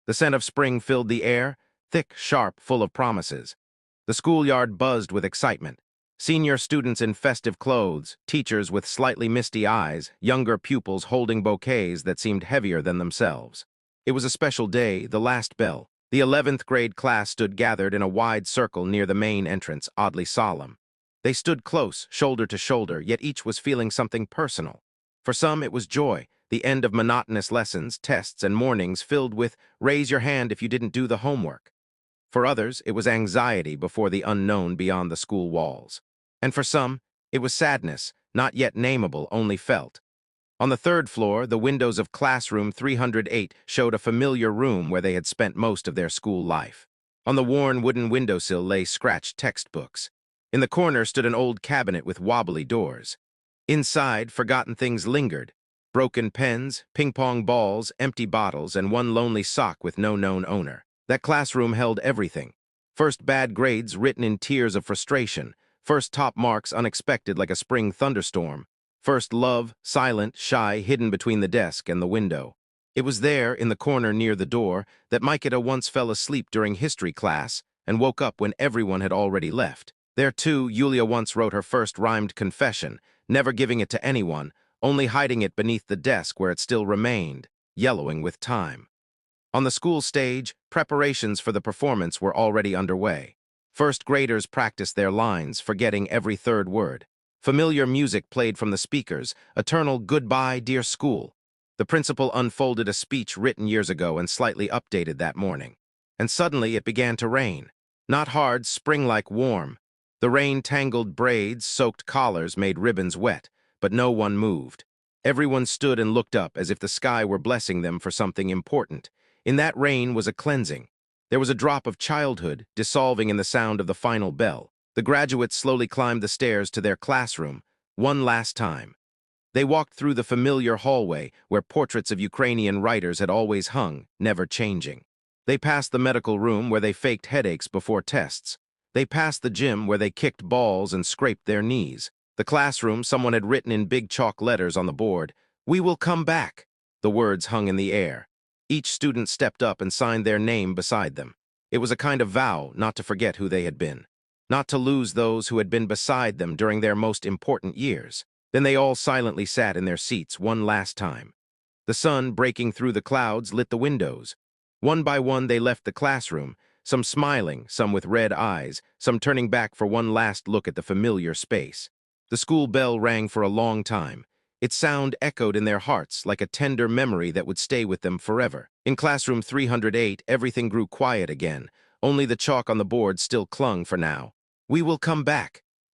The scent of spring filled the air, thick, sharp, full of promises. The schoolyard buzzed with excitement. Senior students in festive clothes, teachers with slightly misty eyes, younger pupils holding bouquets that seemed heavier than themselves. It was a special day, the last bell. The 11th grade class stood gathered in a wide circle near the main entrance, oddly solemn. They stood close, shoulder to shoulder, yet each was feeling something personal. For some, it was joy, the end of monotonous lessons, tests, and mornings filled with "raise your hand if you didn't do the homework." For others, it was anxiety before the unknown beyond the school walls. And for some, it was sadness, not yet nameable, only felt. On the third floor, the windows of classroom 308 showed a familiar room where they had spent most of their school life. On the worn wooden windowsill lay scratched textbooks. In the corner stood an old cabinet with wobbly doors. Inside, forgotten things lingered. Broken pens, ping-pong balls, empty bottles, and one lonely sock with no known owner. That classroom held everything. First bad grades written in tears of frustration. First top marks unexpected like a spring thunderstorm. First love, silent, shy, hidden between the desk and the window. It was there, in the corner near the door, that Mikita once fell asleep during history class and woke up when everyone had already left. There, too, Yulia once wrote her first rhymed confession, never giving it to anyone, only hiding it beneath the desk where it still remained, yellowing with time. On the school stage, preparations for the performance were already underway. First graders practiced their lines, forgetting every third word. Familiar music played from the speakers, eternal "Goodbye, Dear School." The principal unfolded a speech written years ago and slightly updated that morning. And suddenly it began to rain. Not hard, spring-like warm. The rain tangled braids, soaked collars made ribbons wet, but no one moved. Everyone stood and looked up as if the sky were blessing them for something important. In that rain was a cleansing. There was a drop of childhood, dissolving in the sound of the final bell. The graduates slowly climbed the stairs to their classroom, one last time. They walked through the familiar hallway where portraits of Ukrainian writers had always hung, never changing. They passed the medical room where they faked headaches before tests. They passed the gym where they kicked balls and scraped their knees. The classroom, someone had written in big chalk letters on the board, "We will come back." The words hung in the air. Each student stepped up and signed their name beside them. It was a kind of vow not to forget who they had been, not to lose those who had been beside them during their most important years. Then they all silently sat in their seats one last time. The sun, breaking through the clouds, lit the windows. One by one they left the classroom, some smiling, some with red eyes, some turning back for one last look at the familiar space. The school bell rang for a long time. Its sound echoed in their hearts like a tender memory that would stay with them forever. In classroom 308, everything grew quiet again. Only the chalk on the board still clung for now. "We will come back."